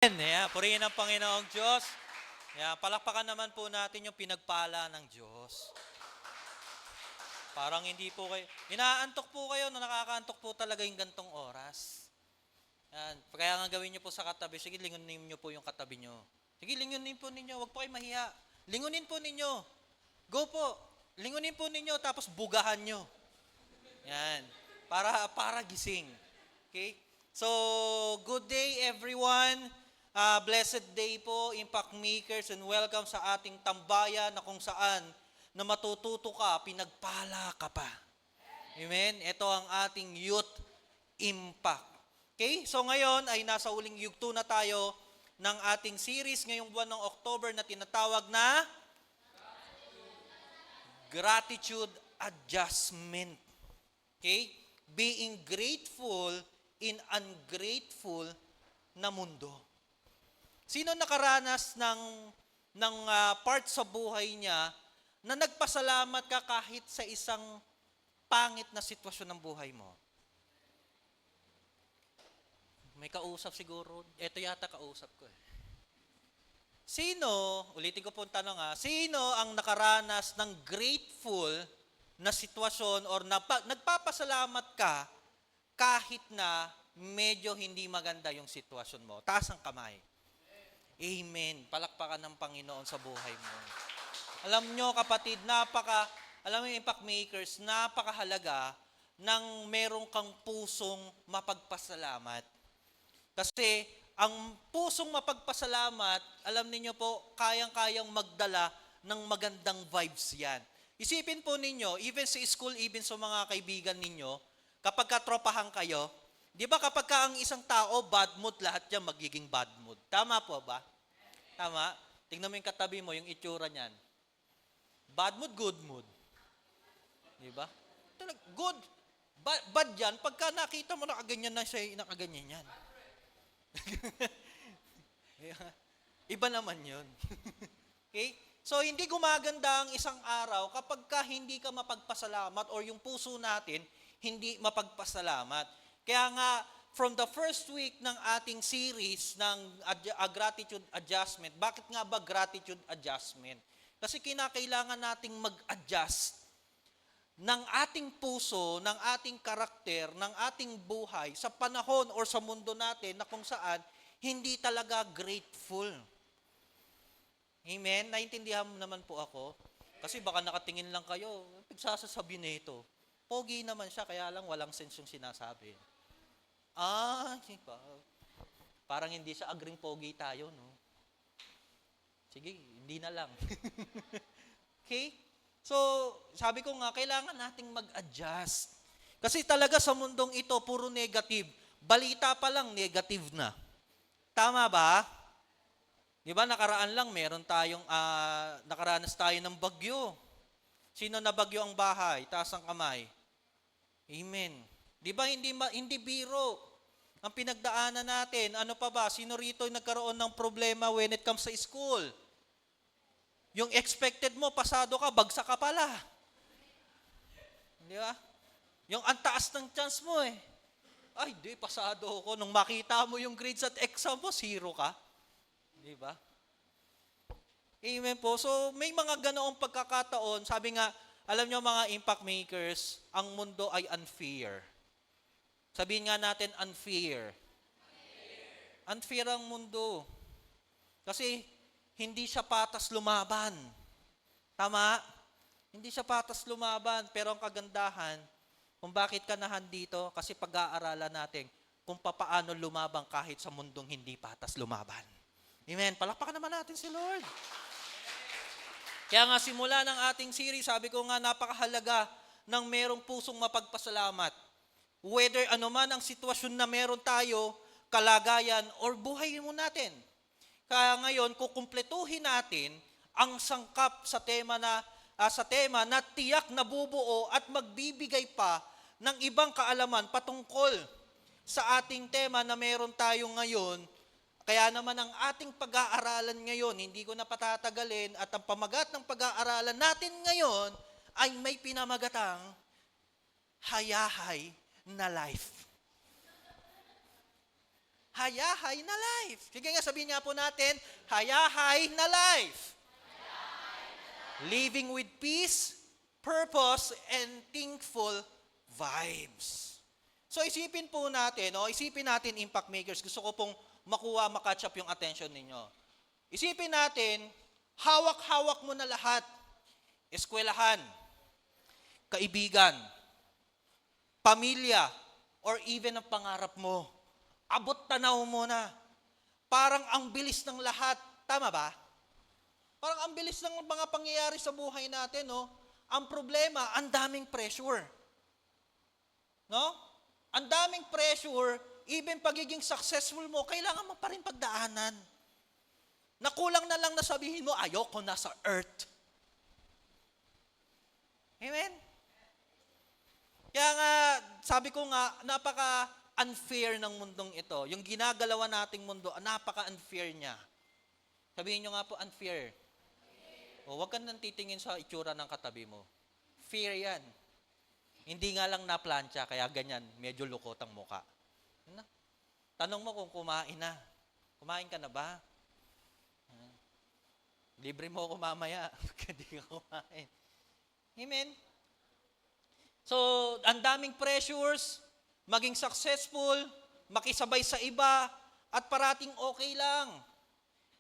Yeah, purihin ang Panginoong Diyos. Yeah, palakpakan naman po natin yung pinagpala ng Diyos. Parang hindi po kayo, inaantok po kayo na nakakaantok po talaga yung gantong oras. Yan, kaya nga gawin niyo po sa katabi, sige lingunin niyo po yung katabi niyo. Sige lingunin po ninyo, wag po kayo mahiya. Lingunin po ninyo. Go po. Lingunin po ninyo tapos bugahan niyo. Yan. Para gising. Okay? So, good day everyone. Blessed day po, Impact Makers, and welcome sa ating tambayan na kung saan na matututo ka, pinagpala ka pa. Amen? Ito ang ating Youth Impact. Okay? So ngayon ay nasa uling yugto na tayo ng ating series ngayong buwan ng October na tinatawag na Gratitude Adjustment. Okay? Being grateful in ungrateful na mundo. Sino nakaranas ng part sa buhay niya na nagpasalamat ka kahit sa isang pangit na sitwasyon ng buhay mo? May kausap siguro. Ito yata kausap ko eh. Sino, ulitin ko po ang tanong sino ang nakaranas ng grateful na sitwasyon or nagpapasalamat ka kahit na medyo hindi maganda yung sitwasyon mo? Taas ang kamay. Amen. Palakpakan ng Panginoon sa buhay mo. Alam nyo kapatid, alam mo yung Impact Makers, napakahalaga ng merong kang pusong mapagpasalamat. Kasi ang pusong mapagpasalamat, alam niyo po, kayang-kayang magdala ng magandang vibes yan. Isipin po ninyo, even sa school, even sa mga kaibigan ninyo, kapag katropahan kayo, di ba kapag ka ang isang tao, bad mood, lahat yan magiging bad mood. Tama po ba? Tama? Tingnan mo yung katabi mo, yung itsura niyan. Bad mood, good mood. Di ba? Good. Bad yan, pagka nakita mo nakaganyan na siya, nakaganyan yan. Iba naman yun. Okay? So, hindi gumaganda ang isang araw kapag ka hindi ka mapagpasalamat or yung puso natin hindi mapagpasalamat. Kaya nga, from the first week ng ating series ng Gratitude Adjustment, bakit nga ba Gratitude Adjustment? Kasi kinakailangan nating mag-adjust ng ating puso, ng ating karakter, ng ating buhay sa panahon or sa mundo natin na kung saan hindi talaga grateful. Amen? Naintindihan mo naman po ako? Kasi baka nakatingin lang kayo, pagsasasabi nito. Pogi naman siya, kaya lang walang sense yung sinasabi. Parang hindi siya agring pogi tayo, no? Sige, hindi na lang. Okay? So, sabi ko nga, kailangan nating mag-adjust. Kasi talaga sa mundong ito, puro negative. Balita pa lang, negative na. Tama ba? Di ba, nakaraan lang, nakaranas tayo ng bagyo. Sino na bagyo ang bahay? Taas ang kamay. Amen. Di ba, hindi biro ang pinagdaanan natin. Ano pa ba? Sino rito yung nagkaroon ng problema when it comes sa school? Yung expected mo, pasado ka, bagsak ka pala. Di ba? Yung antaas ng chance mo eh. Ay, di, pasado ako. Nung makita mo yung grades at exam mo, 0 ka. Di ba? Amen po. So, may mga ganoong pagkakataon. Sabi nga, alam nyo mga Impact Makers, ang mundo ay unfair. Sabihin nga natin, unfair. Unfair ang mundo. Kasi, hindi siya patas lumaban. Tama? Hindi siya patas lumaban. Pero ang kagandahan, kung bakit ka nahandito, kasi pag-aaralan natin kung papaano lumabang kahit sa mundong hindi patas lumaban. Amen. Palakpakan naman natin si Lord. Kaya nga simula ng ating series, sabi ko nga napakahalaga ng merong pusong mapagpasalamat. Whether ano man ang sitwasyon na meron tayo, kalagayan, or buhay mo natin. Kaya ngayon, kukumpletuhin natin ang sangkap sa tema na tiyak na bubuo at magbibigay pa ng ibang kaalaman patungkol sa ating tema na meron tayo ngayon. Kaya naman ang ating pag-aaralan ngayon, hindi ko na patatagalin at ang pamagat ng pag-aaralan natin ngayon ay may pinamagatang hayahay na life. hayahay na life. Sige nga, sabihin nga po natin, hayahay na life. Living with peace, purpose, and thankful vibes. So isipin po natin, isipin natin impact makers. Gusto ko pong makatch up yung attention ninyo. Isipin natin, hawak-hawak mo na lahat. Eskwelahan, kaibigan, pamilya, or even ang pangarap mo. Abot tanaw mo na. Parang ang bilis ng lahat. Tama ba? Parang ang bilis ng mga pangyayari sa buhay natin, no? Ang problema, ang daming pressure. No? Ang daming pressure, even pagiging successful mo, kailangan mo pa rin pagdaanan. Nakulang na lang na sabihin mo, ayoko na sa earth. Amen? Kaya nga, sabi ko nga, napaka-unfair ng mundong ito. Yung ginagalawan nating mundo, napaka-unfair niya. Sabihin nyo nga po, unfair. O, huwag ka nang titingin sa itsura ng katabi mo. Fear yan. Hindi nga lang naplansya, kaya ganyan, medyo lukot ang muka. Ano? Tanong mo kung kumain na. Kumain ka na ba? Libre mo ako mamaya. Hindi ka kumain. Amen? So, ang daming pressures, maging successful, makisabay sa iba, at parating okay lang.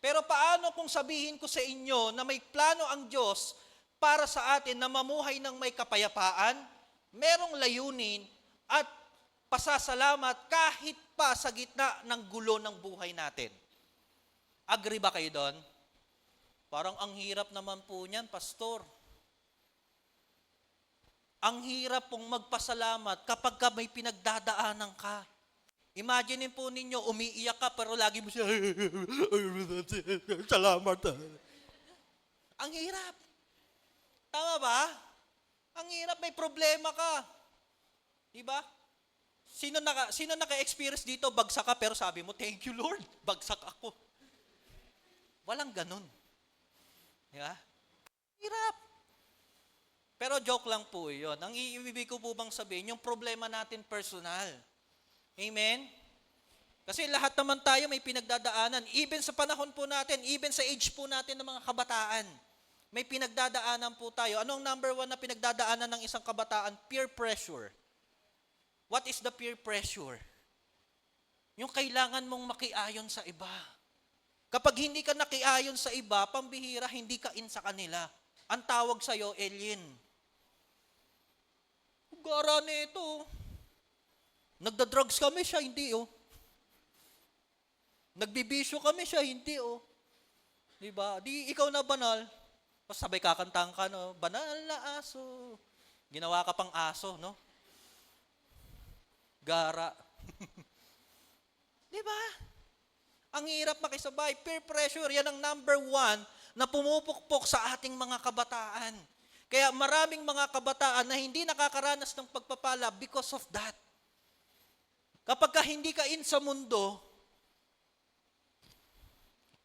Pero paano kung sabihin ko sa inyo na may plano ang Diyos para sa atin na mamuhay ng may kapayapaan, merong layunin, at pasasalamat kahit pa sa gitna ng gulo ng buhay natin? Agree ba kayo doon? Parang ang hirap naman po niyan, pastor. Ang hirap pong magpasalamat kapag ka may pinagdadaanan ka. Imagine po ninyo, umiiyak ka pero lagi mo siya, salamat. Ang hirap. Tama ba? Ang hirap, may problema ka. Diba? Sino naka-experience dito, bagsak ka pero sabi mo, thank you Lord, bagsak ako. Walang ganun. Diba? Hirap. Pero joke lang po yun. Ang ibig ko po bang sabihin, yung problema natin personal. Amen? Kasi lahat naman tayo may pinagdadaanan. Even sa panahon po natin, even sa age po natin ng mga kabataan, may pinagdadaanan po tayo. Anong number 1 na pinagdadaanan ng isang kabataan? Peer pressure. What is the peer pressure? Yung kailangan mong makiayon sa iba. Kapag hindi ka nakiayon sa iba, pambihira, hindi ka in sa kanila. Ang tawag sa'yo, alien. Gara nito. Nagda-drugs kami, siya hindi, Nagbibisyo kami, siya hindi, Diba? Di ikaw na banal. Sabay kakantahan ka, no? Banal na aso. Ginawa ka pang aso, no? Gara. Diba? Ang hirap makisabay. Peer pressure, yan ang number 1 na pumupukpok sa ating mga kabataan. Kaya maraming mga kabataan na hindi nakakaranas ng pagpapala because of that. Kapag ka hindi ka in sa mundo,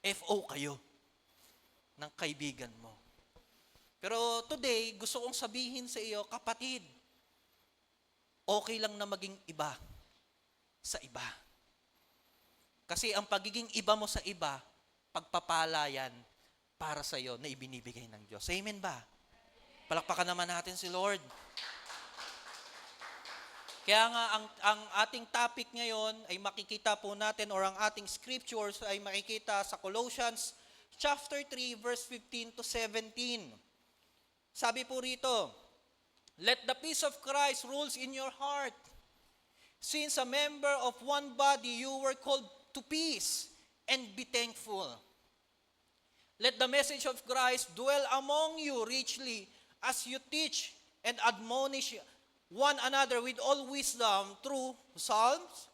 FO kayo ng kaibigan mo. Pero today, gusto kong sabihin sa iyo, kapatid, okay lang na maging iba sa iba. Kasi ang pagiging iba mo sa iba, pagpapala yan para sa iyo na ibinibigay ng Diyos. Amen ba? Palakpakan naman natin si Lord. Kaya nga ang ating topic ngayon ay makikita po natin, or ang ating scriptures ay makikita sa Colossians chapter 3 verse 15 to 17. Sabi po rito, let the peace of Christ rules in your heart. Since a member of one body, you were called to peace and be thankful. Let the message of Christ dwell among you richly as you teach and admonish one another with all wisdom through psalms,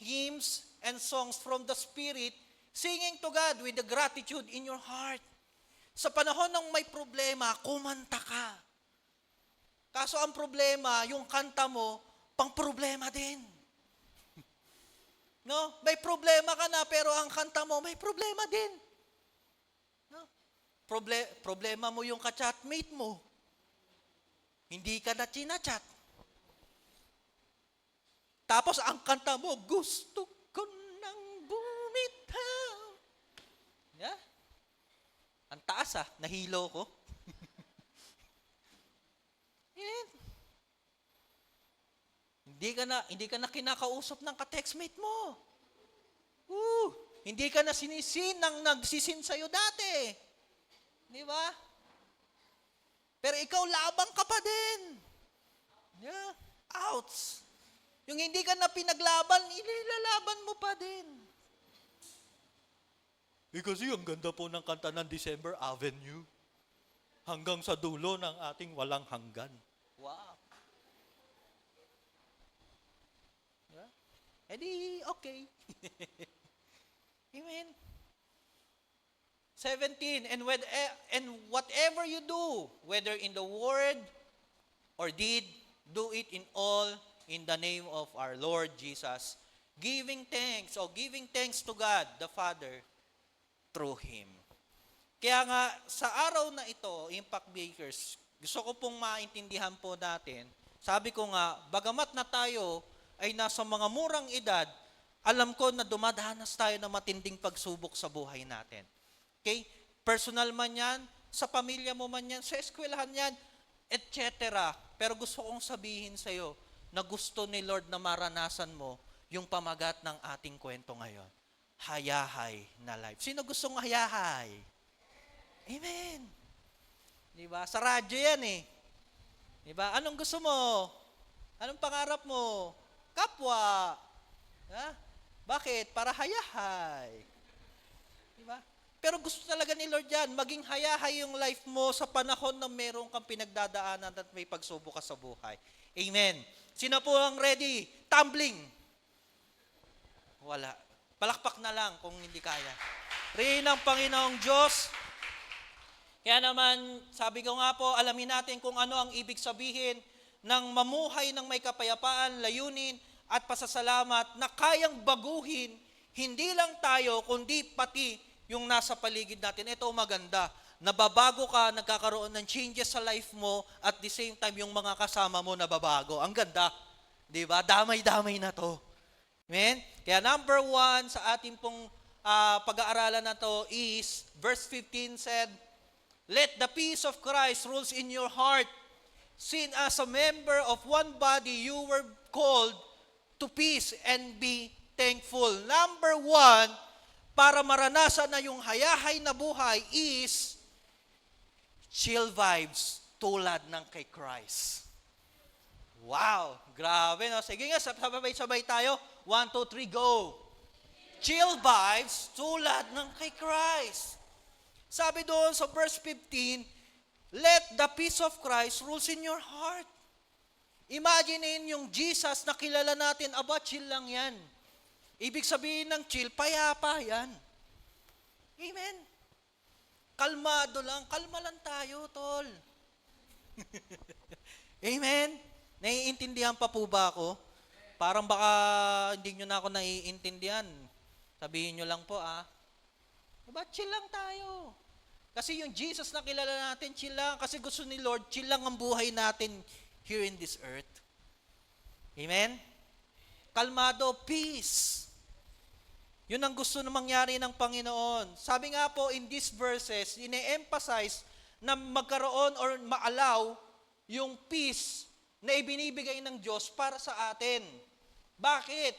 hymns, and songs from the Spirit, singing to God with the gratitude in your heart. Sa panahon ng may problema, kumanta ka. Kaso ang problema, yung kanta mo, pang problema din. No? May problema ka na, pero ang kanta mo, may problema din. No? Problema mo yung ka-chatmate mo. Hindi ka na chinachat. Tapos ang kanta mo, gusto ko nang taas nahilo ko. Yan. Hindi ka na kinakausap ng ka-textmate mo. Hindi ka na sinisin ng nagsisin sa'yo dati. Di ba? Pero ikaw, labang ka pa din. Yeah. Outs. Yung hindi ka na pinaglaban, ilalaban mo pa din. Kasi ang ganda po ng kanta ng December Avenue. Hanggang sa dulo ng ating walang hanggan. Wow. Yeah. Okay. Amen. 17, and whatever you do, whether in the word or deed, do it in all in the name of our Lord Jesus, giving thanks to God the Father through Him. Kaya nga, sa araw na ito, Impact Bakers, gusto ko pong maintindihan po natin, sabi ko nga, bagamat na tayo ay nasa mga murang edad, alam ko na dumadanas tayo ng matinding pagsubok sa buhay natin. Okay? Personal man yan, sa pamilya mo man yan, sa eskwelahan yan, etc. Pero gusto kong sabihin sa'yo na gusto ni Lord na maranasan mo yung pamagat ng ating kwento ngayon. Hayahay na life. Sino gustong hayahay? Amen. Diba? Sa radyo yan Diba? Anong gusto mo? Anong pangarap mo? Kapwa. Bakit? Para hayahay. Diba? Pero gusto talaga ni Lord yan, maging hayahay yung life mo sa panahon na meron kang pinagdadaanan at may pagsubok ka sa buhay. Amen. Sino po ang ready? Tumbling. Wala. Palakpak na lang kung hindi kaya. Rin ang Panginoong Diyos. Kaya naman, sabi ko nga po, alamin natin kung ano ang ibig sabihin ng mamuhay ng may kapayapaan, layunin, at pasasalamat na kayang baguhin, hindi lang tayo, kundi pati yung nasa paligid natin. Ito maganda. Nababago ka, nagkakaroon ng changes sa life mo, at the same time, yung mga kasama mo nababago. Ang ganda. Diba? Damay-damay na to. Amen? Kaya number 1 sa ating pong pag-aaralan na to is, verse 15 said, let the peace of Christ rules in your heart. Since as a member of one body, you were called to peace and be thankful. Number 1, para maranasan na yung hayahay na buhay is chill vibes tulad ng kay Christ. Wow! Grabe, no? Sige nga, sabay-sabay tayo. 1, 2, 3, go! Chill vibes tulad ng kay Christ. Sabi doon sa verse 15, let the peace of Christ rules in your heart. Imagine yung Jesus na kilala natin, chill lang yan. Ibig sabihin ng chill, payapa yan. Amen. Kalmado lang, kalma lang tayo, tol. Amen. Naiintindihan pa po ba ako? Parang baka hindi nyo na ako naiintindihan. Sabihin nyo lang po, chill lang tayo. Kasi yung Jesus na kilala natin, chill lang. Kasi gusto ni Lord, chill lang ang buhay natin here in this earth. Amen? Kalmado, peace. Yun ang gusto na mangyari ng Panginoon. Sabi nga po in these verses, ine-emphasize na magkaroon or maalaw yung peace na ibinibigay ng Diyos para sa atin. Bakit?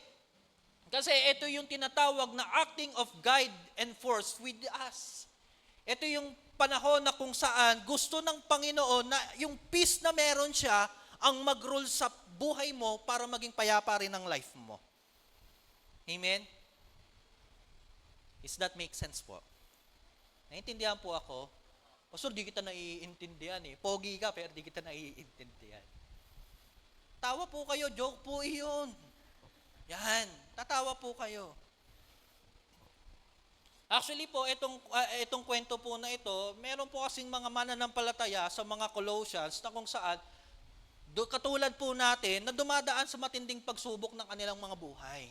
Kasi ito yung tinatawag na acting of guide and force with us. Ito yung panahon na kung saan gusto ng Panginoon na yung peace na meron siya ang mag-rule sa buhay mo para maging payapa rin ang life mo. Amen? Does that make sense po? Naintindihan po ako? Pastor, di kita naiintindihan Pogi ka, pero di kita naiintindihan. Tawa po kayo, joke po iyon. Yan, tatawa po kayo. Actually po, itong kwento po na ito, meron po kasing mga mananampalataya sa mga Colossians na kung saan, katulad po natin, na dumadaan sa matinding pagsubok ng kanilang mga buhay.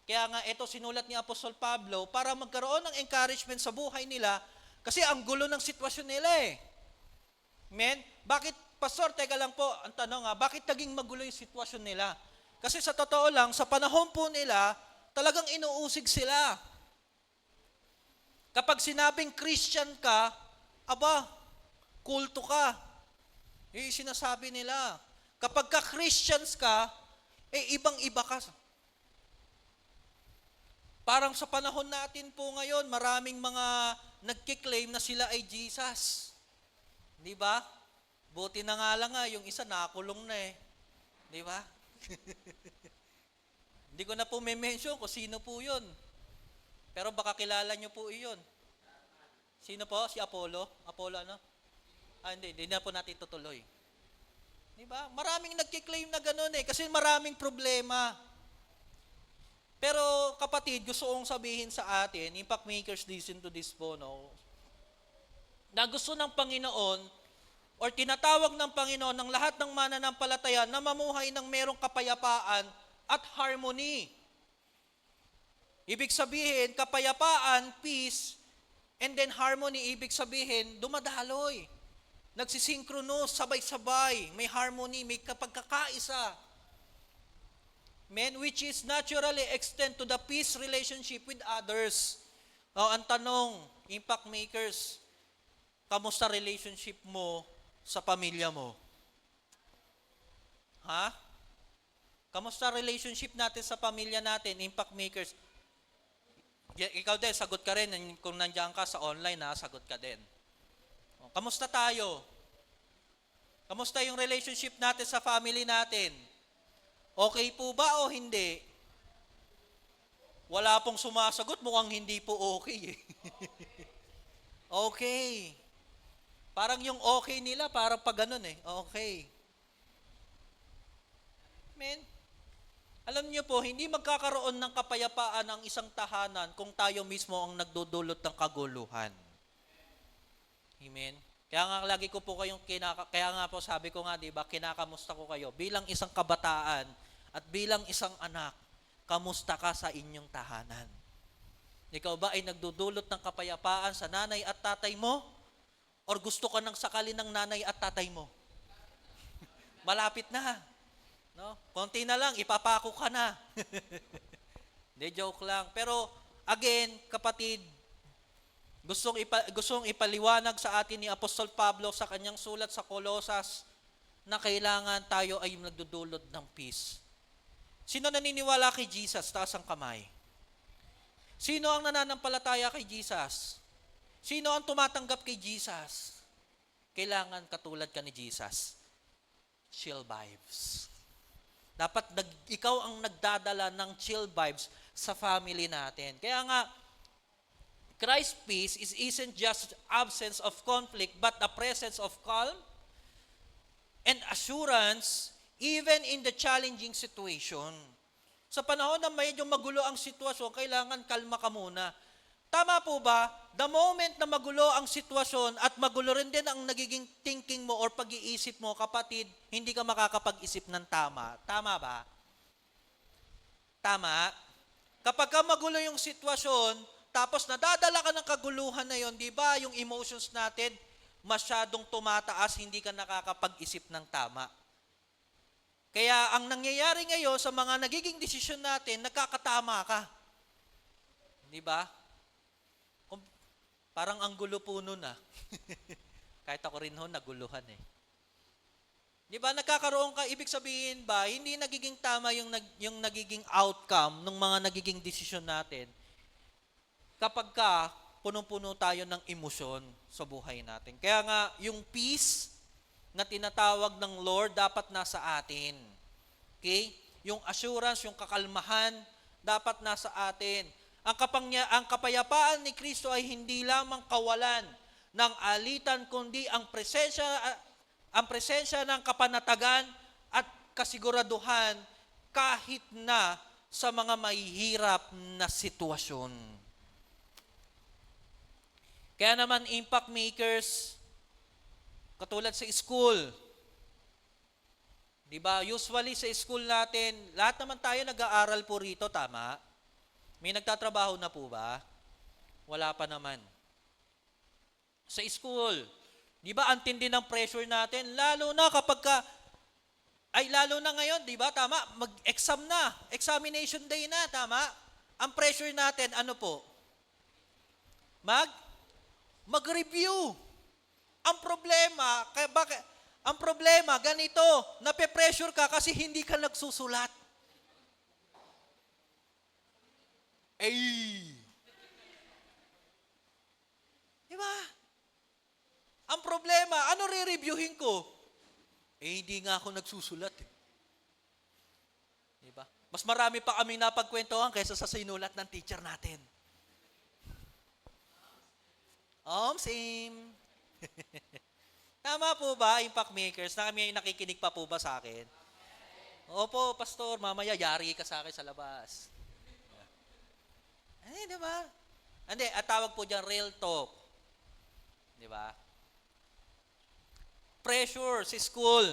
Kaya nga ito sinulat ni Apostol Pablo para magkaroon ng encouragement sa buhay nila kasi ang gulo ng sitwasyon nila Amen? Bakit, Pastor, teka lang po, ang tanong bakit naging magulo yung sitwasyon nila? Kasi sa totoo lang, sa panahon po nila, talagang inuusig sila. Kapag sinabing Christian ka, aba, kulto ka. Sinasabi nila. Kapag ka Christians ka, ibang-iba ka. Parang sa panahon natin po ngayon, maraming mga nagkiklaim na sila ay Jesus. Di ba? Buti na nga lang yung isa nakulong na eh. Di ba? Hindi ko na po mention kung sino po yun. Pero baka kilala nyo po iyon. Sino po? Si Apollo? Apollo ano? Hindi na po natin tutuloy. Di ba? Maraming nagkiklaim na gano'n kasi maraming problema. Pero kapatid, gusto kong sabihin sa atin, impact makers, listen to this po, no? Na gusto ng Panginoon or tinatawag ng Panginoon ng lahat ng mananampalataya na mamuhay ng merong kapayapaan at harmony. Ibig sabihin, kapayapaan, peace, and then harmony, ibig sabihin, dumadaloy. Nagsisinkronos, sabay-sabay, may harmony, may kapagkakaisa. Which is naturally extend to the peace relationship with others. Ang tanong, impact makers, kamusta relationship mo sa pamilya mo? Ha? Kamusta relationship natin sa pamilya natin, impact makers? Ikaw din, sagot ka rin. Kung nandiyan ka sa online, sagot ka din. Kamusta tayo? Kamusta yung relationship natin sa family natin? Okay po ba o hindi? Wala pong sumasagot, mukhang hindi po okay eh. Okay. Parang yung okay nila, parang pag ganun eh. Okay. Amen. Alam niyo po, hindi magkakaroon ng kapayapaan ang isang tahanan kung tayo mismo ang nagdudulot ng kaguluhan. Amen. Kaya nga lagi ko po kayong kaya nga po sabi ko nga, 'di ba, kinakamusta ko kayo bilang isang kabataan at bilang isang anak. Kamusta ka sa inyong tahanan? Ikaw ba ay nagdudulot ng kapayapaan sa nanay at tatay mo? Or gusto ka ng sakali ng nanay at tatay mo? Malapit na. No? Konti na lang, ipapako ka na. Hindi, joke lang. Pero again, kapatid, gustong ipaliwanag sa atin ni Apostol Pablo sa kanyang sulat sa Colosas na kailangan tayo ay nagdudulot ng peace. Sino naniniwala kay Jesus? Taas ang kamay. Sino ang nananampalataya kay Jesus? Sino ang tumatanggap kay Jesus? Kailangan katulad ka ni Jesus. Chill vibes. Dapat ikaw ang nagdadala ng chill vibes sa family natin. Kaya nga, Christ's peace isn't just absence of conflict, but the presence of calm and assurance even in the challenging situation. Sa panahon na medyo magulo ang sitwasyon, kailangan kalma ka muna. Tama po ba? The moment na magulo ang sitwasyon at magulo rin din ang nagiging thinking mo or pag-iisip mo, kapatid, hindi ka makakapag-isip ng tama. Tama ba? Tama? Kapag ka magulo yung sitwasyon, tapos nadadala ka ng kaguluhan na yon, di ba, yung emotions natin masyadong tumataas, hindi ka nakakapag-isip ng tama. Kaya ang nangyayari ngayon sa mga nagiging desisyon natin, nagkakatama ka. Di ba? Parang ang gulo po nun Kahit ako rin naguluhan eh. Di ba, nagkakaroon ka, ibig sabihin ba, hindi nagiging tama yung nagiging outcome ng mga nagiging desisyon natin. Kapag ka, punong-puno tayo ng emosyon sa buhay natin. Kaya nga, yung peace na tinatawag ng Lord dapat nasa atin. Okay? Yung assurance, yung kakalmahan, dapat nasa atin. Ang kapayapaan ni Kristo ay hindi lamang kawalan ng alitan, kundi ang presensya ng kapanatagan at kasiguraduhan kahit na sa mga mahihirap na sitwasyon. Kaya naman, impact makers, katulad sa school, di ba? Usually sa school natin, lahat naman tayo nag-aaral po rito, tama? May nagtatrabaho na po ba? Wala pa naman. Sa school, di ba, ang tindi ng pressure natin, lalo na lalo na ngayon, di ba, tama? Mag-exam na, examination day na, tama? Ang pressure natin, ano po? Mag-review. Ang problema, ganito, nape-pressure ka kasi hindi ka nagsusulat. Ay! Di ba? Ang problema, ano re-reviewin ko? Hindi nga ako nagsusulat. Di ba? Mas marami pa kami napagkwentuhan kaysa sa sinulat ng teacher natin. Same. Tama po ba, impact makers? Na kami ay nakikinig pa po ba sa akin? Opo, pastor, mamaya yari ka sa akin sa labas. Di ba? Hindi, at tawag po dyan, real talk. Di ba? Pressure sa school.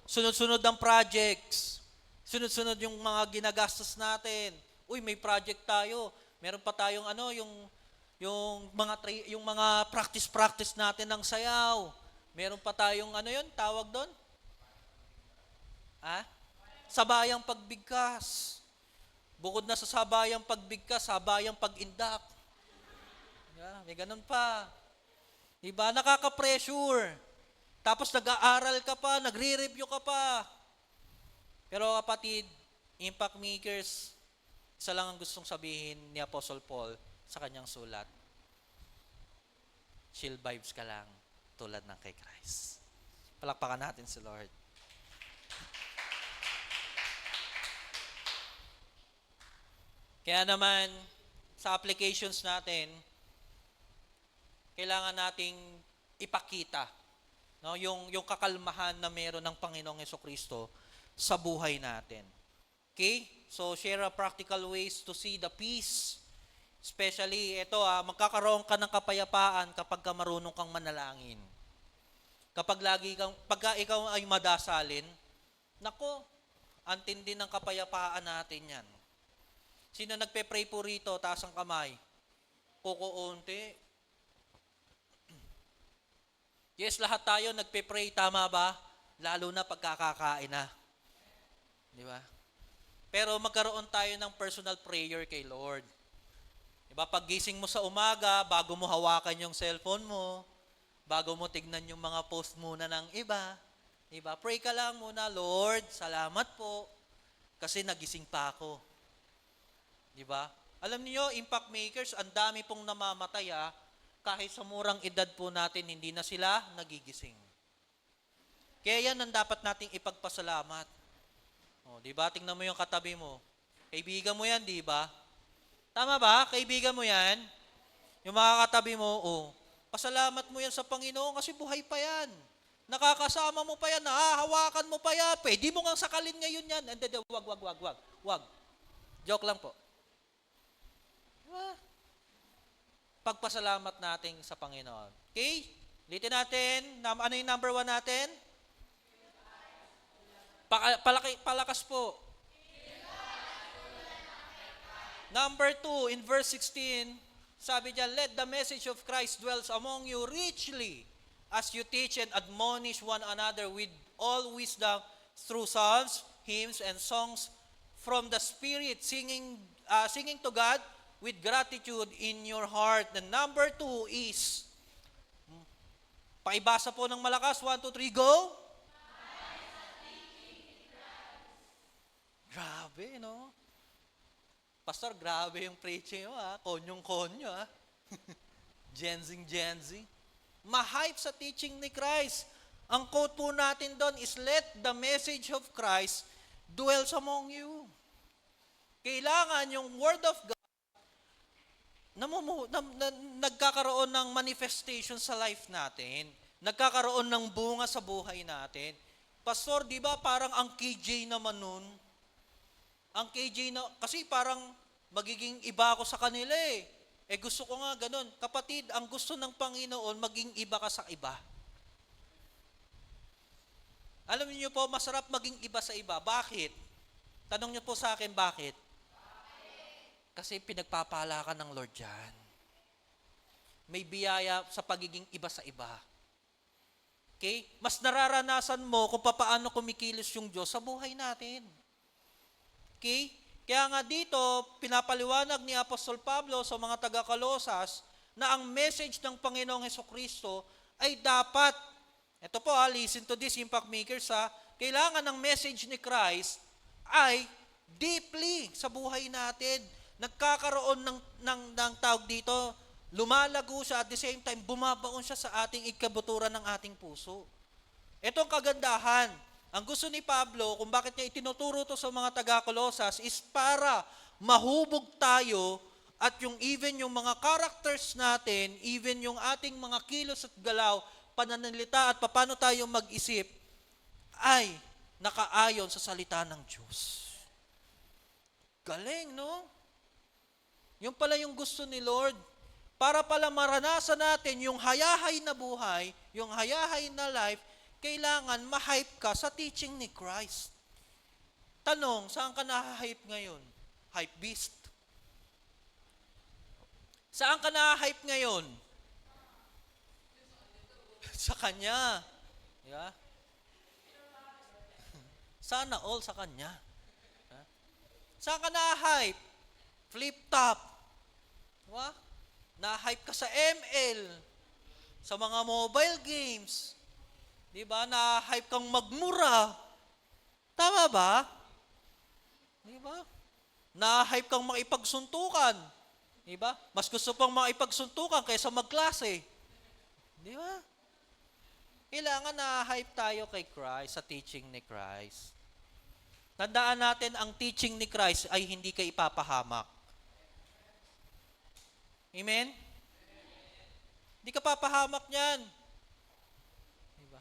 Sunod-sunod ang projects. Sunod-sunod yung mga ginagastos natin. Uy, may project tayo. Meron pa tayong yung mga practice natin ng sayaw. Meron pa tayong tawag doon? Sabayang pagbigkas. Bukod na sa sabayang pagbigkas, sabayang pag-indak. Yeah, may ganun pa. Diba? Nakaka-pressure. Tapos nag-aaral ka pa, nagre-review ka pa. Pero kapatid, impact makers, isa lang ang gustong sabihin ni Apostle Paul sa kanyang sulat. Chill vibes ka lang, tulad ng kay Christ. Palakpakan natin si Lord. Kaya naman, sa applications natin, kailangan nating ipakita yung kakalmahan na meron ng Panginoong Jesucristo sa buhay natin. Okay? So, share a practical ways to see the peace. Especially, magkakaroon ka ng kapayapaan kapag ka marunong kang manalangin. Pagka ikaw ay madasalin, nako, antindi ng kapayapaan natin yan. Sino nagpe-pray po rito, taas ang kamay? Kukuunti. Yes, lahat tayo nagpe-pray, tama ba? Lalo na pagkakakain na. Di ba? Pero magkaroon tayo ng personal prayer kay Lord. Di ba? Pag gising mo sa umaga, bago mo hawakan yung cellphone mo, bago mo tignan yung mga post muna ng iba, di ba? Pray ka lang muna, Lord, salamat po, kasi nagising pa ako. Di ba? Alam niyo, impact makers, ang dami pong namamatay kahit sa murang edad po natin, hindi na sila nagigising. Kaya yan ang dapat nating ipagpasalamat. Di ba? Tingnan mo yung katabi mo. Kaibigan mo yan, di ba? Tama ba? Kaibigan mo yan? Yung mga katabi mo, pasalamat mo yan sa Panginoon kasi buhay pa yan. Nakakasama mo pa yan, hahawakan mo pa yan. Pwede mo nga sakalin ngayon yan. Hindi, wag. Joke lang po. Diba? Pagpasalamat natin sa Panginoon. Okay? Ulitin natin. Ano yung number 1 natin? Palakas po. Number 2, in verse 16, sabi diyan, let the message of Christ dwells among you richly as you teach and admonish one another with all wisdom through psalms, hymns, and songs from the Spirit, singing to God with gratitude in your heart. And number 2 is, pakibasa po ng malakas, 1, 2, 3, go! Grabe, no? Pastor, grabe yung preaching nyo, Konyong-konyo, Gen Z. Ma-hype sa teaching ni Christ. Ang quote po natin doon is, let the message of Christ dwells among you. Kailangan yung Word of God nagkakaroon ng manifestation sa life natin. Nagkakaroon ng bunga sa buhay natin. Pastor, di ba parang ang KJ naman nun? Ang KJ kasi parang magiging iba ako sa kanila gusto ko nga ganun. Kapatid, ang gusto ng Panginoon, maging iba ka sa iba. Alam niyo po, masarap maging iba sa iba. Bakit? Tanong niyo po sa akin, bakit? Kasi pinagpapala ka ng Lord dyan. May biyaya sa pagiging iba sa iba. Okay? Mas nararanasan mo kung paano kumikilos yung Diyos sa buhay natin. Okay? Kaya nga dito, pinapaliwanag ni Apostol Pablo sa mga taga-Kolosas na ang message ng Panginoong Hesukristo ay dapat, ito po listen to this, impact makers kailangan ng message ni Christ ay deeply sa buhay natin. Nagkakaroon ng tawag dito, lumalago siya at the same time, bumabaon siya sa ating ikabuturan ng ating puso. Ito ang kagandahan. Ang gusto ni Pablo, kung bakit niya itinuturo to sa mga taga-Kolosas, is para mahubog tayo at even yung mga characters natin, even yung ating mga kilos at galaw, pananalita at paano tayo mag-isip, ay nakaayon sa salita ng Diyos. Galing, no? Yung pala yung gusto ni Lord. Para pala maranasan natin yung hayahay na buhay, yung hayahay na life, kailangan ma-hype ka sa teaching ni Christ. Tanong, saan ka na-hype ngayon? Hype beast. Saan ka na-hype ngayon? Sa Kanya. Yeah? Sana all sa Kanya. Saan ka na-hype? Flip top. Diba? Na-hype ka sa ML, sa mga mobile games. Diba? Na-hype kang magmura. Tama ba? Diba? Na-hype kang makipagsuntukan. Diba? Mas gusto pang makipagsuntukan kaysa magklase. Diba? Kailangan na-hype tayo kay Christ, sa teaching ni Christ. Tandaan natin, ang teaching ni Christ ay hindi ka ipapahamak. Amen? Hindi ka papahamak niyan. Diba?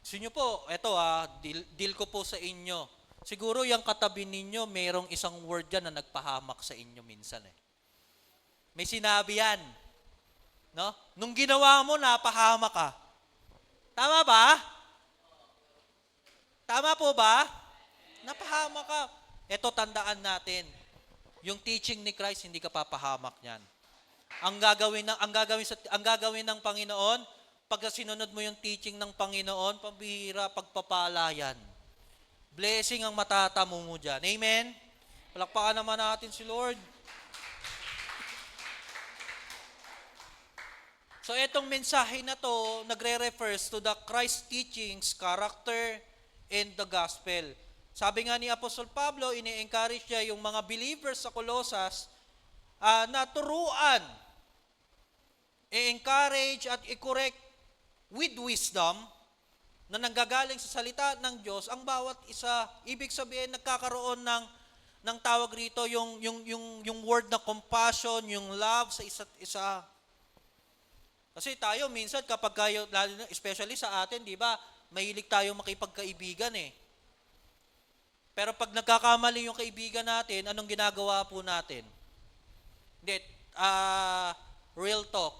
Gusto nyo po, eto deal ko po sa inyo. Siguro yung katabi ninyo, mayroong isang word dyan na nagpahamak sa inyo minsan eh. May sinabi yan. No? Nung ginawa mo, napahamak ka. Tama ba? Tama po ba? Napahamak ka. Eto, tandaan natin. Yung teaching ni Christ, hindi ka papahamak niyan. Ang gagawin ng Panginoon, pag sinunod mo yung teaching ng Panginoon, pambihira, pagpapala yan. Blessing ang matatamo mo dyan. Amen? Palakpakan naman natin si Lord. So, etong mensahe na to, nagre-refers to the Christ teachings, character, and the gospel. Sabi nga ni Apostol Pablo, ini-encourage niya yung mga believers sa Colossus na turuan, i-encourage at i-correct with wisdom na nanggagaling sa salita ng Diyos ang bawat isa. Ibig sabihin, nagkakaroon ng tawag rito, yung word na compassion, yung love sa isa't isa. Kasi tayo minsan kapag kayo, lalo na especially sa atin, di ba, mahilig tayo makipagkaibigan eh. Pero pag nagkakamali yung kaibigan natin, anong ginagawa po natin? Hindi, real talk.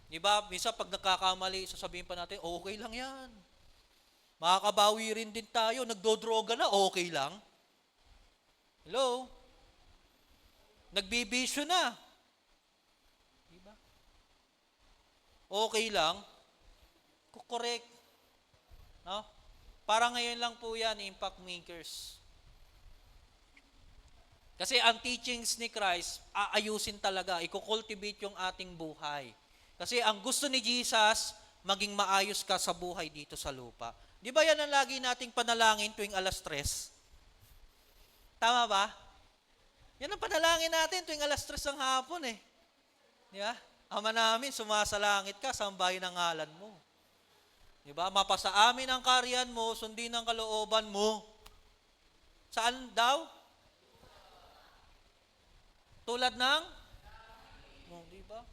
Di ba? Minsan pag nagkakamali, sasabihin pa natin, okay lang yan. Makakabawi rin din tayo. Nagdodroga na, okay lang. Hello? Nagbibisyo na. Di ba? Okay lang. Correct. No? Para ngayon lang po yan, impact makers. Kasi ang teachings ni Christ, aayusin talaga, i-cultivate yung ating buhay. Kasi ang gusto ni Jesus, maging maayos ka sa buhay dito sa lupa. Di ba yan ang lagi nating panalangin tuwing 3:00? Tama ba? Yan ang panalangin natin tuwing 3:00 ng hapon eh. Di ba? Ama namin, sumasalangit ka, sambahin ang ngalan mo. Di ba? Mapasa amin ang karyan mo, sundin ang kalooban mo. Saan daw? Tulad ng? Di ba?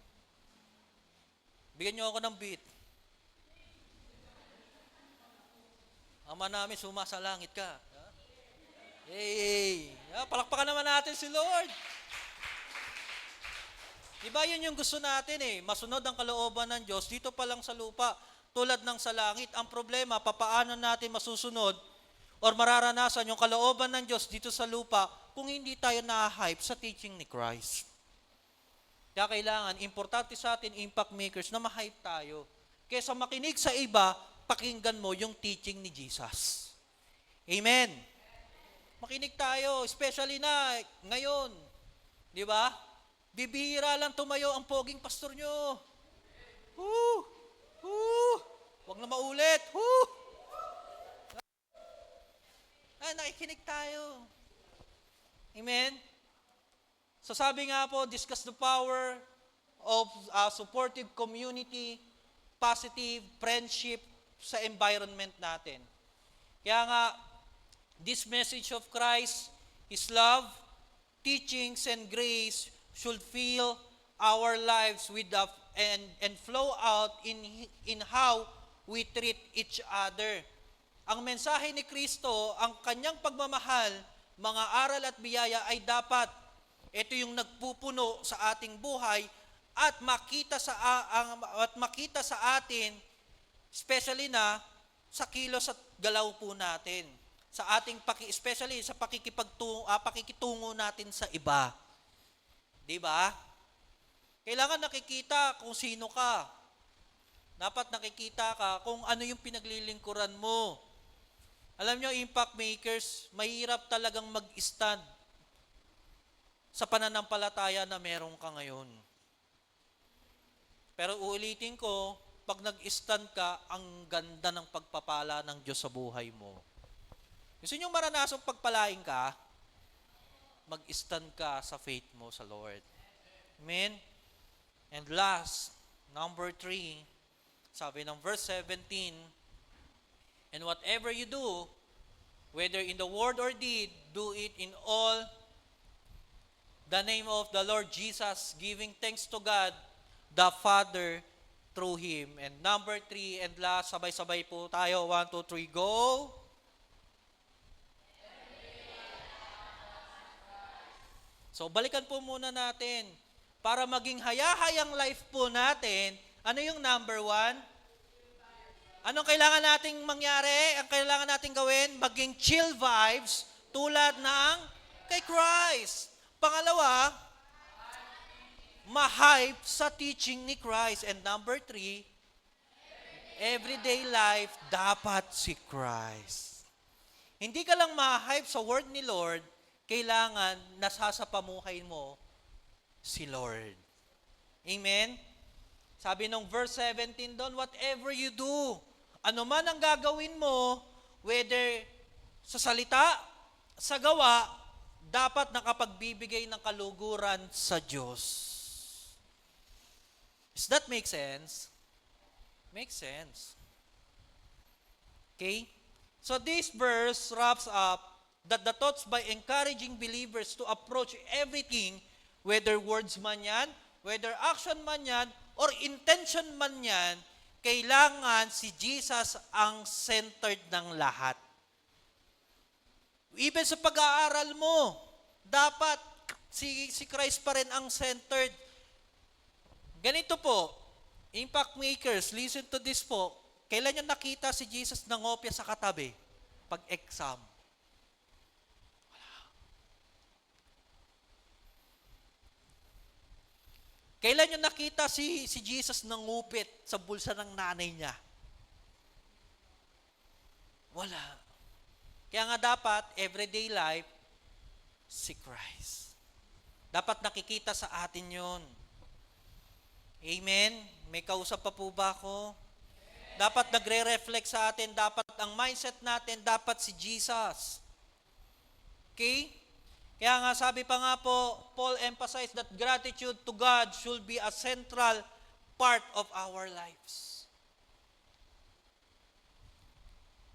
Bigyan niyo ako ng beat. Ama namin, sumasalangit ka. Yay! Palakpakan naman natin si Lord. Diba yun yung gusto natin eh. Masunod ang kalooban ng Diyos dito pa lang sa lupa, tulad ng sa langit. Ang problema, papaano natin masusunod or mararanasan yung kalooban ng Diyos dito sa lupa kung hindi tayo na-hype sa teaching ni Christ. Kaya kailangan, importante sa atin, impact makers, na ma-hype tayo. Kaysa makinig sa iba, pakinggan mo yung teaching ni Jesus. Amen. Makinig tayo, especially na ngayon. Di ba? Bibihira lang tumayo ang poging pastor nyo. Woo! Woo! Huwag na maulit. Woo! Ay, nakikinig tayo. Amen? So sabi nga po, discuss the power of supportive community, positive friendship sa environment natin. Kaya nga, this message of Christ, His love, teachings, and grace should fill our lives with and flow out in how we treat each other. Ang mensahe ni Kristo, ang kanyang pagmamahal, mga aral at biyaya ay dapat ito yung nagpupuno sa ating buhay at makita sa atin, especially na sa kilos at galaw po natin. Sa ating especially sa pakikitungo natin sa iba. 'Di ba? Kailangan nakikita kung sino ka. Dapat nakikita ka kung ano yung pinaglilingkuran mo. Alam nyo, impact makers, mahirap talagang mag-stand sa pananampalataya na meron ka ngayon. Pero uulitin ko, pag nag-stand ka, ang ganda ng pagpapala ng Diyos sa buhay mo. Gusto nyo maranasang pagpalain ka? Mag-stand ka sa faith mo sa Lord. Amen? And last, number 3, sabi ng verse 17, and whatever you do, whether in the word or deed, do it in all the name of the Lord Jesus, giving thanks to God, the Father, through Him. And number 3 and last, sabay-sabay po tayo. 1, 2, 3, go! So, balikan po muna natin. Para maging hayahayang life po natin, ano yung number 1? Anong kailangan nating mangyari? Ang kailangan nating gawin? Maging chill vibes tulad ng kay Christ. Pangalawa, ma-hype sa teaching ni Christ. And number 3, everyday life dapat si Christ. Hindi ka lang ma-hype sa word ni Lord, kailangan nasasapamuhay mo si Lord. Amen? Sabi nung verse 17 doon, whatever you do, ano man ang gagawin mo, whether sa salita, sa gawa, dapat nakapagbibigay ng kaluguran sa Diyos. Does that make sense? Makes sense. Okay? So this verse wraps up that the thoughts by encouraging believers to approach everything, whether words man yan, whether action man yan, or intention man yan, kailangan si Jesus ang centered ng lahat. Even sa pag-aaral mo, dapat si Christ pa rin ang centered. Ganito po, impact makers, listen to this po. Kailan nyo nakita si Jesus nangopya sa katabi? Pag-exam. Kailan nyo nakita si Jesus nangupit sa bulsa ng nanay niya? Wala. Kaya nga dapat, everyday life, si Christ. Dapat nakikita sa atin yun. Amen? May kausap pa po ba ako? Dapat nagre-reflect sa atin, dapat ang mindset natin, dapat si Jesus. Okay? Kaya nga sabi pa nga po, Paul emphasized that gratitude to God should be a central part of our lives.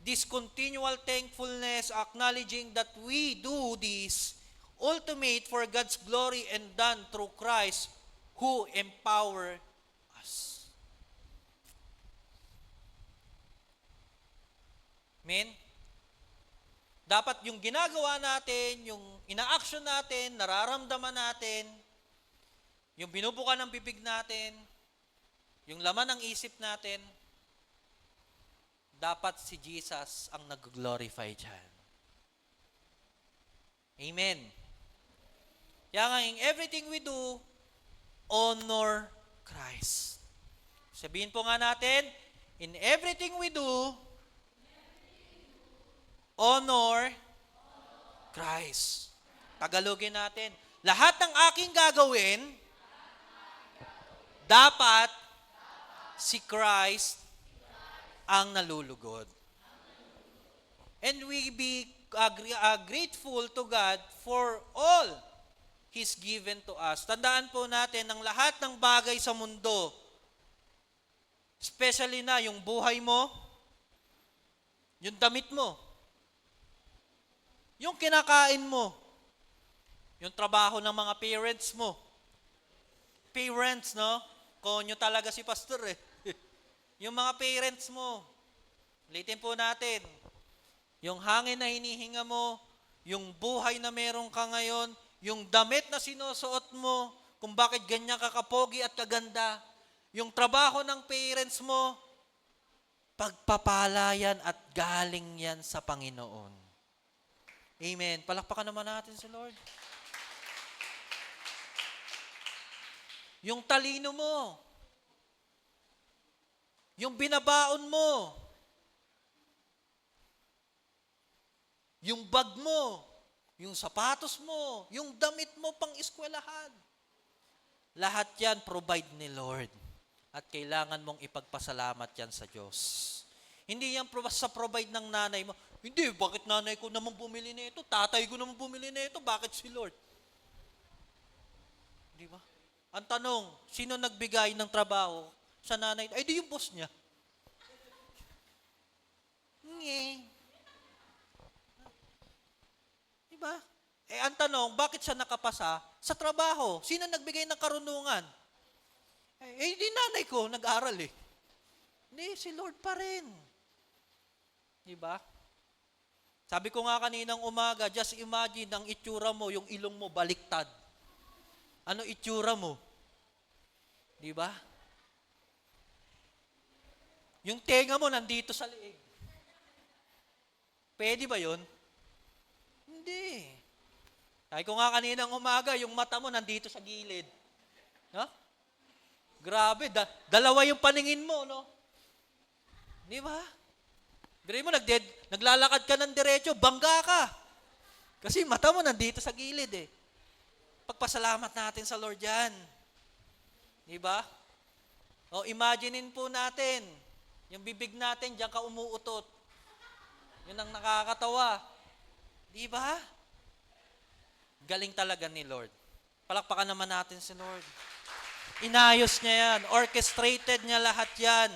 This continual thankfulness, acknowledging that we do this, ultimate for God's glory and done through Christ who empower us. Amen? Dapat yung ginagawa natin, yung ina-action natin, nararamdaman natin, yung binubuka ng bibig natin, yung laman ng isip natin, dapat si Jesus ang nag-glorify dyan. Amen. Kaya nga, in everything we do, honor Christ. Sabihin po nga natin, in everything we do, honor Christ. Tagalogin natin. Lahat ng aking gagawin, dapat si Christ ang nalulugod. And we be grateful to God for all He's given to us. Tandaan po natin ang lahat ng bagay sa mundo, especially na yung buhay mo, yung damit mo, yung kinakain mo, yung trabaho ng mga parents mo. Parents, no? Konyo talaga si pastor eh. Yung mga parents mo, ulitin po natin, yung hangin na hinihinga mo, yung buhay na meron ka ngayon, yung damit na sinusuot mo, kung bakit ganyan ka kapogi at kaganda, yung trabaho ng parents mo, pagpapala yan at galing yan sa Panginoon. Amen. Palakpakan naman natin si Lord. Yung talino mo, yung binabaon mo, yung bag mo, yung sapatos mo, yung damit mo pang eskwelahan. Lahat yan provide ni Lord. At kailangan mong ipagpasalamat yan sa Diyos. Hindi yan sa provide ng nanay mo. Hindi, bakit nanay ko naman bumili nito? Tatay ko naman bumili nito? Bakit si Lord? Di ba? Ang tanong, sino nagbigay ng trabaho sa nanay? Ay, di yung boss niya. Nge. Diba? Ang tanong, bakit siya nakapasa? Sa trabaho. Sino nagbigay ng karunungan? Di nanay ko, nag-aral eh. Hindi, si Lord pa rin. Diba? Sabi ko nga kaninang umaga, just imagine ang itsura mo, yung ilong mo baliktad. Ano itsura mo? Diba? Yung tenga mo nandito sa liig. Pwede ba yun? Hindi. Sabi ko nga kaninang umaga, yung mata mo nandito sa gilid. No? Grabe, dalawa yung paningin mo, no? Di ba? Dire mo, naglalakad ka ng diretso, bangga ka. Kasi mata mo nandito sa gilid eh. Pagpasalamat natin sa Lord yan. Di ba? O imaginein po natin, yung bibig natin, diyan ka umuutot. Yun ang nakakatawa. Di ba? Galing talaga ni Lord. Palakpakan naman natin si Lord. Inayos niya yan. Orchestrated niya lahat yan.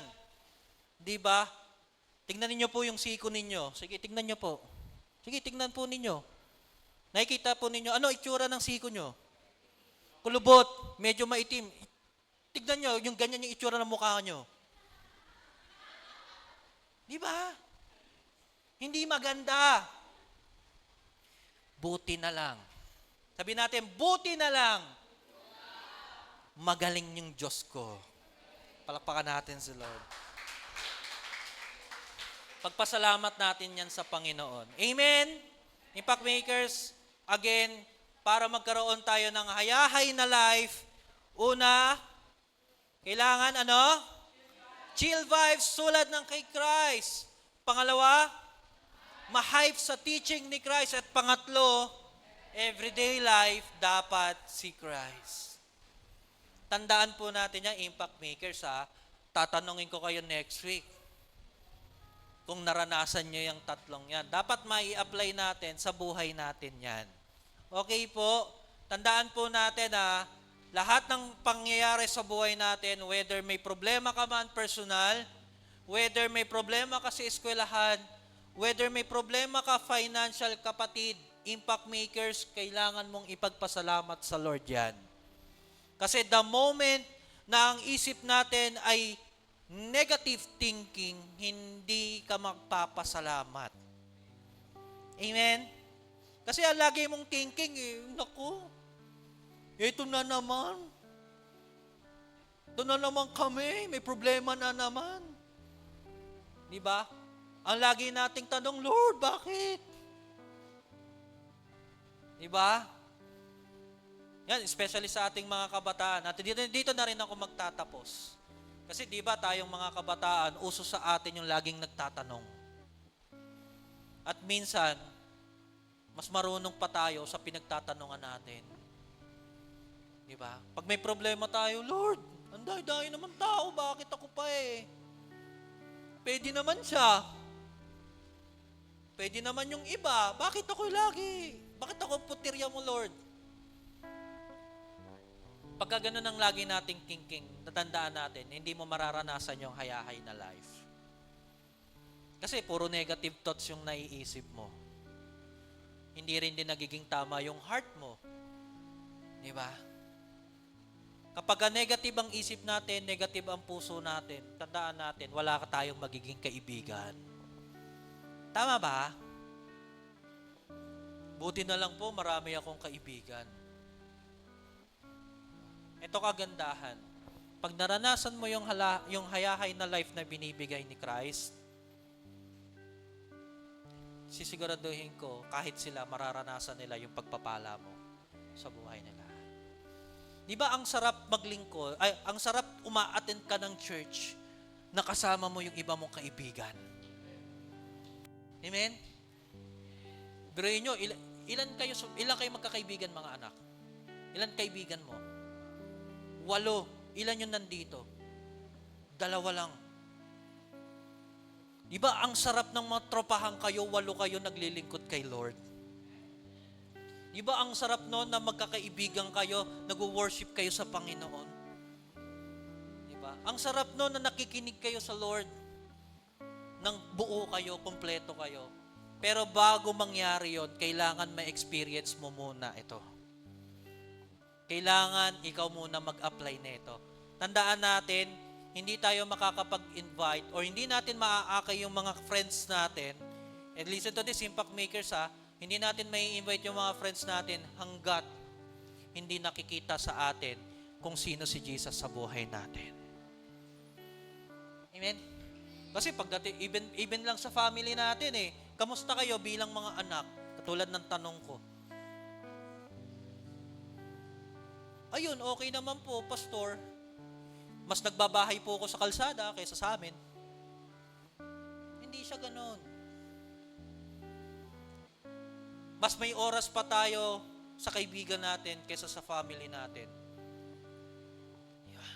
Di ba? Tingnan niyo po yung siko ninyo. Sige, tingnan niyo po. Sige, tingnan po ninyo. Nakikita po ninyo, ano itsura ng siko nyo? Kulubot, medyo maitim. Tignan nyo, yung ganyan yung itsura ng mukha nyo. Di ba? Hindi maganda. Buti na lang. Sabi natin, buti na lang. Magaling yung Diyos ko. Palakpakan natin si Lord. Pagpasalamat natin yan sa Panginoon. Amen? Impact makers, again, para magkaroon tayo ng hayahay na life, una, kailangan ano? Chill vibes tulad ng kay Christ. Pangalawa, ma-hype sa teaching ni Christ. At pangatlo, everyday life dapat si Christ. Tandaan po natin yung impact makers ha. Tatanungin ko kayo next week kung naranasan nyo yung tatlong yan. Dapat mai-apply natin sa buhay natin yan. Okay po? Tandaan po natin ha, lahat ng pangyayari sa buhay natin, whether may problema ka man personal, whether may problema ka sa eskwelahan, whether may problema ka financial, kapatid, impact makers, kailangan mong ipagpasalamat sa Lord yan. Kasi the moment na ang isip natin ay negative thinking, hindi ka magpapasalamat. Amen? Kasi lagi mong thinking, naku, ito na naman. Ito na naman kami, may problema na naman. Di ba? Ang lagi nating tanong, Lord, bakit? Di ba? Yan, especially sa ating mga kabataan. At dito na rin ako magtatapos. Kasi di ba tayong mga kabataan, uso sa atin yung laging nagtatanong. At minsan, mas marunong pa tayo sa pinagtatanungan natin. Di ba? Pag may problema tayo, Lord, ang dahi-dahi naman tao, bakit ako pa pwede naman siya. Pwede naman yung iba. Bakit ako lagi? Bakit ako putirya mo, Lord? Pagka ganun ang lagi nating thinking, natandaan natin, hindi mo mararanasan yung hayahay na life. Kasi puro negative thoughts yung naiisip mo. Hindi rin din nagiging tama yung heart mo. Di ba? Kapag negative ang isip natin, negative ang puso natin, tandaan natin, wala ka tayong magiging kaibigan. Tama ba? Buti na lang po, marami akong kaibigan. Ito kagandahan. Pag naranasan mo yung hayahay na life na binibigay ni Christ, sisiguraduhin ko, kahit sila, mararanasan nila yung pagpapala mo sa buhay nila. Di ba ang sarap maglingkod, ang sarap uma-attend ka ng church na kasama mo yung iba mong kaibigan. Amen? Biruin nyo, ilan kayo magkakaibigan mga anak? Ilan kaibigan mo? 8. Ilan yung nandito? 2 lang. Di ba ang sarap ng mga tropahan kayo, 8 kayo naglilingkod kay Lord? Di ba ang sarap noon na magkakaibigan kayo, nag-worship kayo sa Panginoon? Di ba? Ang sarap noon na nakikinig kayo sa Lord, nang buo kayo, kompleto kayo. Pero bago mangyari yon, kailangan ma-experience mo muna ito. Kailangan ikaw muna mag-apply nito. Tandaan natin, hindi tayo makakapag-invite or hindi natin maaakay yung mga friends natin. And listen to this, Impact Makers hindi natin may invite yung mga friends natin hanggat hindi nakikita sa atin kung sino si Jesus sa buhay natin. Amen? Kasi pagdating, even lang sa family natin kamusta kayo bilang mga anak? Katulad ng tanong ko. Ayun, okay naman po, Pastor. Mas nagbabahay po ako sa kalsada kaysa sa amin. Hindi siya ganon. Mas may oras pa tayo sa kaibigan natin kaysa sa family natin. Yeah.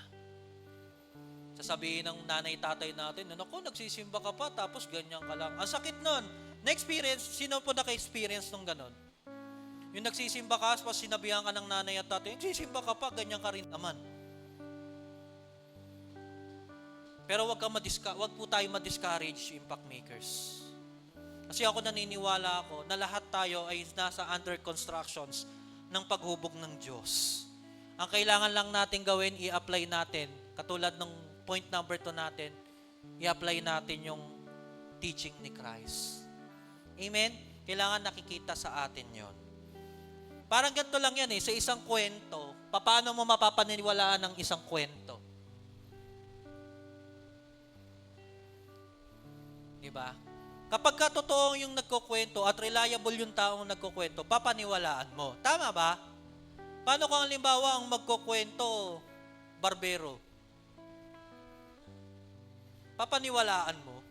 Sasabihin ng nanay, tatay natin, naku, nagsisimba ka pa, tapos ganyan ka lang. Ang sakit nun. Na-experience, sino po naka-experience nung ganon? Yung nagsisimba ka, tapos sinabihan ka ng nanay at tatay, nagsisimba ka pa, ganyan ka rin naman. Pero wag po tayo ma-discourage, Impact Makers. Kasi ako naniniwala ako na lahat tayo ay nasa under constructions ng paghubog ng Diyos. Ang kailangan lang natin gawin, i-apply natin. Katulad ng point number 2 natin, i-apply natin yung teaching ni Christ. Amen? Kailangan nakikita sa atin yon. Parang ganito lang yan sa isang kwento. Paano mo mapapaniwalaan ng isang kwento? Diba? Kapag ka totoo yung nagkukwento at reliable yung taong nagkukwento, papaniwalaan mo. Tama ba? Paano kung halimbawa ang magkukwento, barbero? Papaniwalaan mo.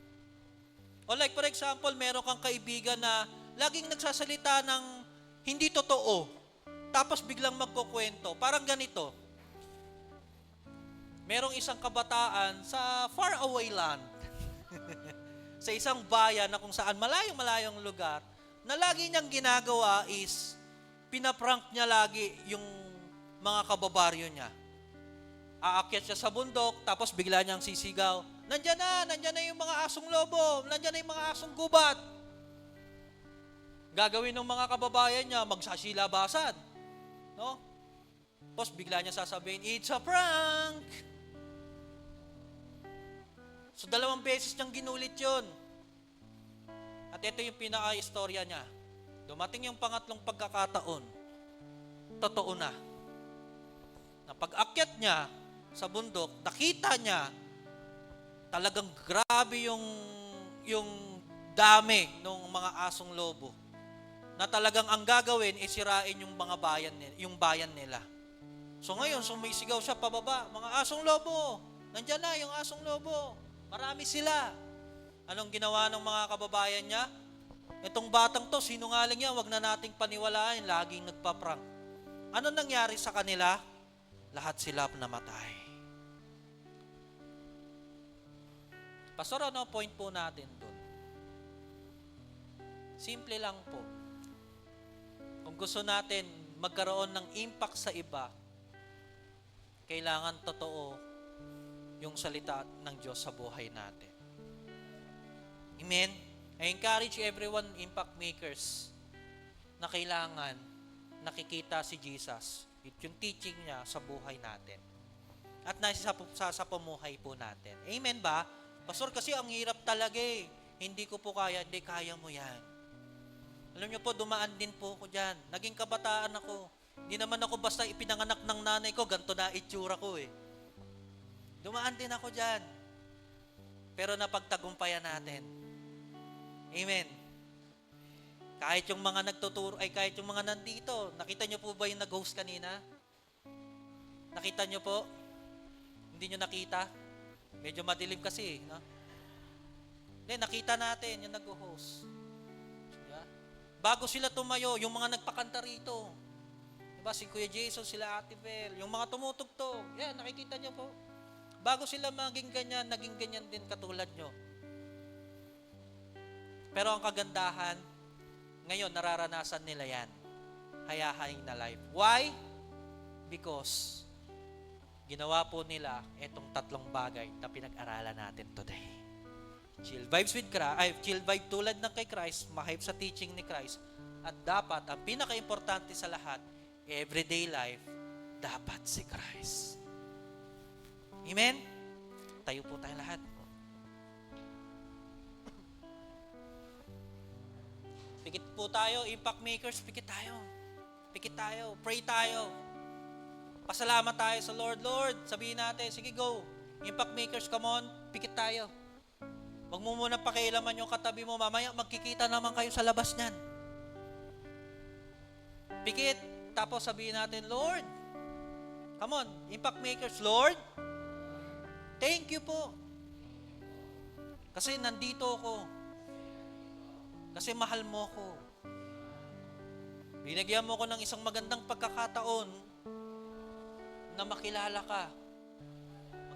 O like for example, meron kang kaibigan na laging nagsasalita ng hindi totoo, tapos biglang magkukwento. Parang ganito. Merong isang kabataan sa faraway land, sa isang bayan na kung saan malayong-malayong lugar, na lagi niyang ginagawa is, pinaprank niya lagi yung mga kababaryo niya. Aakyat siya sa bundok, tapos bigla niyang sisigaw, nandiyan na yung mga asong lobo, nandiyan na yung mga asong gubat. Gagawin ng mga kababayan niya, magsasilabasan. No? Tapos bigla niya sasabihin, it's a prank! So 2 beses niyang ginulit yun. At ito yung pinaka-istorya niya. Dumating yung pangatlong pagkakataon. Totoo na. Na pag-akyat niya sa bundok, nakita niya talagang grabe yung dami ng mga asong lobo. Na talagang ang gagawin is sirain yung mga bayan nila. So ngayon, sumisigaw siya pababa, mga asong lobo, nandiyan na yung asong lobo. Marami sila. Anong ginawa ng mga kababayan niya? Itong batang to, sinungaling yan, wag na nating paniwalaan, laging nagpa-prank. Ano nangyari sa kanila? Lahat sila namatay. Pastor, ano point po natin doon? Simple lang po. Kung gusto natin magkaroon ng impact sa iba, kailangan totoo yung salita ng Diyos sa buhay natin. Amen? I encourage everyone, impact makers, na kailangan nakikita si Jesus, yung teaching niya sa buhay natin. At nasa sa pamuhay po natin. Amen ba? Pastor, kasi ang hirap talaga eh. Hindi ko po kaya. Hindi, kaya mo yan. Alam niyo po, dumaan din po ako dyan. Naging kabataan ako. Hindi naman ako basta ipinanganak ng nanay ko, ganito na itsura ko eh. Dumaan din ako dyan. Pero napagtagumpayan natin. Amen. Kahit yung mga nagtuturo, kahit yung mga nandito, nakita niyo po ba yung nag-host kanina? Nakita niyo po? Hindi niyo nakita? Medyo madilim kasi, no? Hindi, nakita natin yung nag-host. Yeah. Bago sila tumayo, yung mga nagpakanta rito. Diba, si Kuya Jason, sila Ate Bel, yung mga tumutugtog. Yeah, nakikita niyo po. Bago sila maging ganyan, naging ganyan din katulad nyo. Pero ang kagandahan, ngayon, nararanasan nila yan. Hayahaing na life. Why? Because ginawa po nila itong tatlong bagay na pinag-aralan natin today. Chill vibes with Christ, chill vibe tulad ng kay Christ, ma-hype sa teaching ni Christ. At dapat, ang pinaka-importante sa lahat, everyday life, dapat si Christ. Amen? Tayo po tayo lahat. Pikit po tayo, impact makers, pikit tayo. Pikit tayo, pray tayo. Pasalamat tayo sa Lord. Lord, sabihin natin, sige go. Impact makers, come on, pikit tayo. Huwag mo muna pakialaman yung katabi mo. Mamaya magkikita naman kayo sa labas niyan. Pikit. Tapos sabihin natin, Lord, come on, impact makers, Lord, thank you po. Kasi nandito ako. Kasi mahal mo ko. Binigyan mo ko ng isang magandang pagkakataon na makilala ka.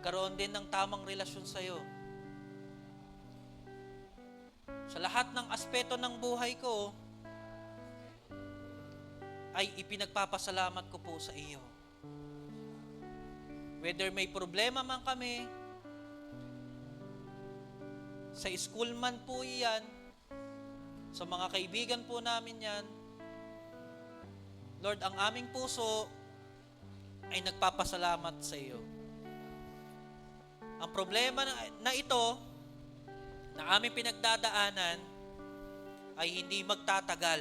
Magkaroon din ng tamang relasyon sa'yo. Sa lahat ng aspeto ng buhay ko, ay ipinagpapasalamat ko po sa iyo. Whether may problema man kami, sa school man po iyan, sa mga kaibigan po namin yan, Lord, ang aming puso ay nagpapasalamat sa iyo. Ang problema na ito, na aming pinagdadaanan, ay hindi magtatagal.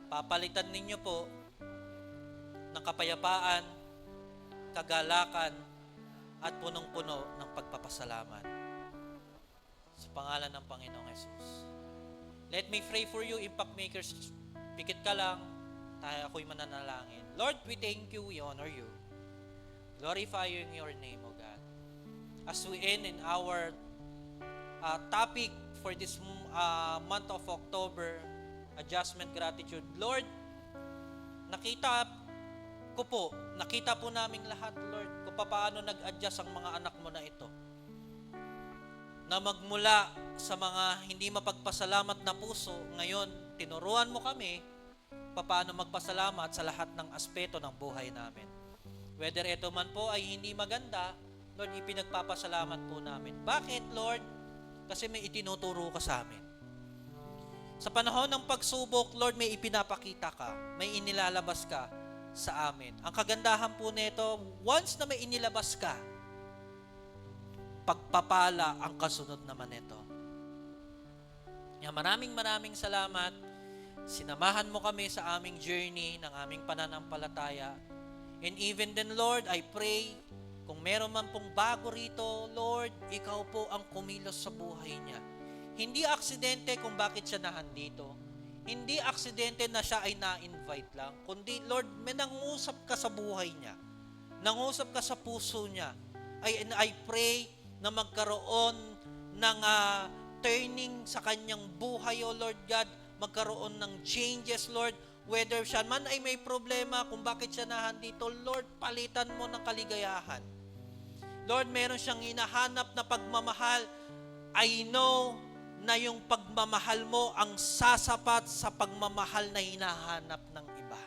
Papalitan ninyo po ng kapayapaan, kagalakan, at punong-puno ng pagpapasalamat. Sa pangalan ng Panginoong Hesus. Let me pray for you, impact makers. Pikit ka lang, ako'y mananalangin. Lord, we thank you, we honor you. Glorifying your name, O God. As we end in our topic for this month of October, adjustment, gratitude. Lord, nakita po namin lahat, Lord, kung paano nag-adjust ang mga anak mo na ito. Na magmula sa mga hindi mapagpasalamat na puso, ngayon, tinuruan mo kami paano magpasalamat sa lahat ng aspeto ng buhay namin. Whether ito man po ay hindi maganda, Lord, ipinagpapasalamat po namin. Bakit, Lord? Kasi may itinuturo ka sa amin. Sa panahon ng pagsubok, Lord, may ipinapakita ka, may inilalabas ka sa amin. Ang kagandahan po nito, once na may inilabas ka, pagpapala ang kasunod naman nito. Maraming salamat. Sinamahan mo kami sa aming journey ng aming pananampalataya. And even then, Lord, I pray, kung meron man pong bago rito, Lord, ikaw po ang kumilos sa buhay niya. Hindi aksidente kung bakit siya nandito. Hindi aksidente na siya ay na-invite lang. Kundi, Lord, may nangusap ka sa buhay niya. Nangusap ka sa puso niya. I pray na magkaroon ng turning sa kanyang buhay, O Lord God, magkaroon ng changes, Lord, whether siya man ay may problema kung bakit siya nandito, Lord, palitan mo ng kaligayahan. Lord, meron siyang hinahanap na pagmamahal, I know na yung pagmamahal mo ang sasapat sa pagmamahal na hinahanap ng iba.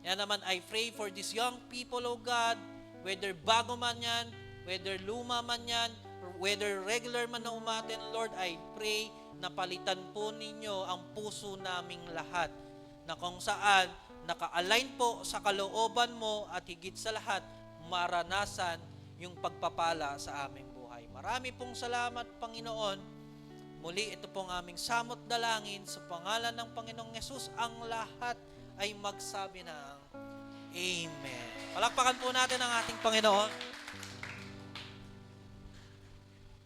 Kaya naman, I pray for these young people, O God, whether bago man yan, whether luma man yan, whether regular man na umaten, Lord, I pray na palitan po ninyo ang puso naming lahat, na kung saan naka-align po sa kalooban mo at higit sa lahat, maranasan yung pagpapala sa aming buhay. Marami pong salamat, Panginoon. Muli, ito pong aming samot dalangin sa pangalan ng Panginoong Yesus. Ang lahat ay magsabi ng Amen. Palakpakan po natin ang ating Panginoon.